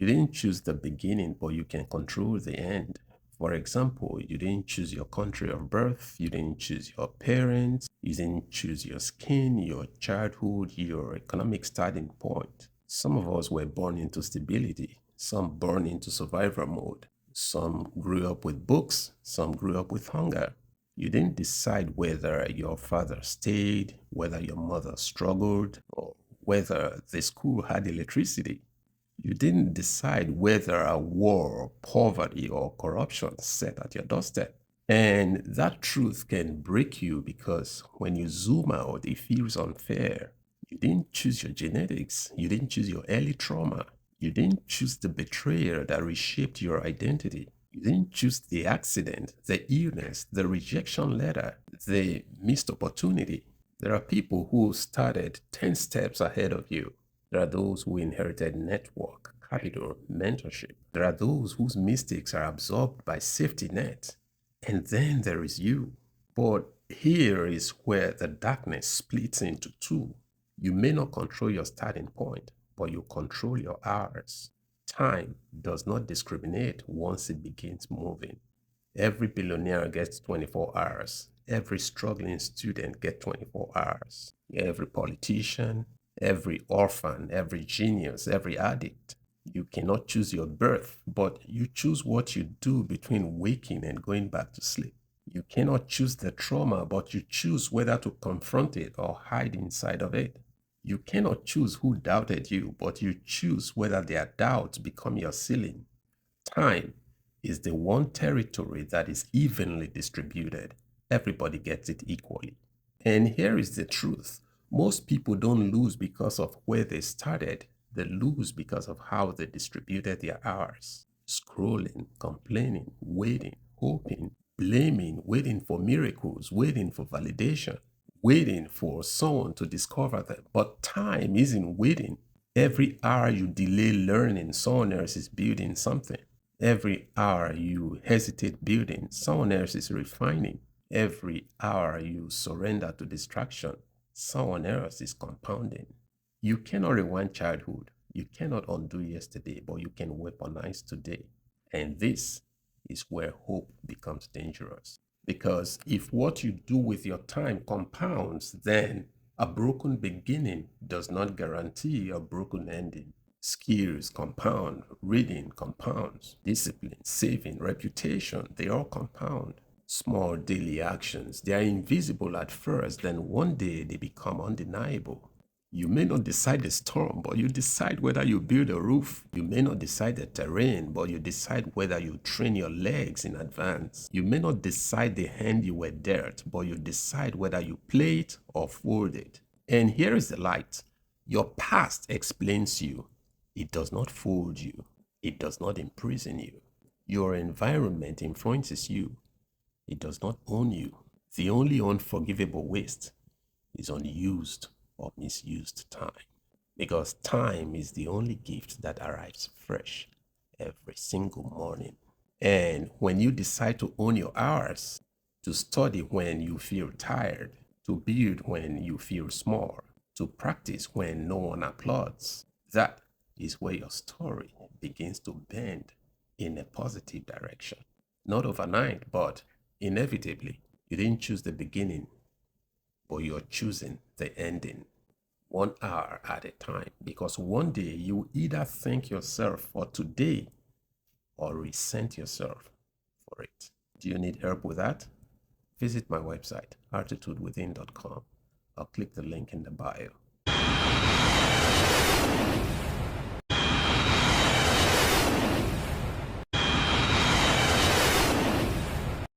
You didn't choose the beginning, but you can control the end. For example, you didn't choose your country of birth, you didn't choose your parents, you didn't choose your skin, your childhood, your economic starting point. Some of us were born into stability, some born into survival mode, some grew up with books, some grew up with hunger. You didn't decide whether your father stayed, whether your mother struggled, or whether the school had electricity. You didn't decide whether a war, poverty, or corruption sat at your doorstep. And that truth can break you because when you zoom out, it feels unfair. You didn't choose your genetics. You didn't choose your early trauma. You didn't choose the betrayal that reshaped your identity. You didn't choose the accident, the illness, the rejection letter, the missed opportunity. There are people who started 10 steps ahead of you. There are those who inherited network, capital, mentorship. There are those whose mistakes are absorbed by safety nets. And then there is you. But here is where the darkness splits into two. You may not control your starting point, but you control your hours. Time does not discriminate once it begins moving. Every billionaire gets 24 hours. Every struggling student gets 24 hours. Every politician, every orphan, every genius, every addict. You cannot choose your birth, but you choose what you do between waking and going back to sleep. You cannot choose the trauma, but you choose whether to confront it or hide inside of it. You cannot choose who doubted you, but you choose whether their doubts become your ceiling. Time is the one territory that is evenly distributed. Everybody gets it equally. And here is the truth. Most people don't lose because of where they started. They lose because of how they distributed their hours. Scrolling, complaining, waiting, hoping, blaming, waiting for miracles, waiting for validation, waiting for someone to discover them. But time isn't waiting. Every hour you delay learning, someone else is building something. Every hour you hesitate building, someone else is refining. Every hour you surrender to distraction, someone else is compounding. You cannot rewind childhood. You cannot undo yesterday, but you can weaponize today. And this is where hope becomes dangerous. Because if what you do with your time compounds, then a broken beginning does not guarantee a broken ending. Skills compound, reading compounds, discipline, saving, reputation, they all compound. Small daily actions, they are invisible at first, then one day they become undeniable. You may not decide the storm, but you decide whether you build a roof. You may not decide the terrain, but you decide whether you train your legs in advance. You may not decide the hand you were dealt, but you decide whether you play it or fold it. And here is the light. Your past explains you. It does not fold you. It does not imprison you. Your environment influences you. It does not own you. The only unforgivable waste is unused or misused time. Because time is the only gift that arrives fresh every single morning. And when you decide to own your hours, to study when you feel tired, to build when you feel small, to practice when no one applauds, that is where your story begins to bend in a positive direction. Not overnight, but inevitably. You didn't choose the beginning, but you're choosing the ending 1 hour at a time. Because one day you either thank yourself for today or resent yourself for it. Do you need help with that? Visit my website, altitudewithin.com, or click the link in the bio.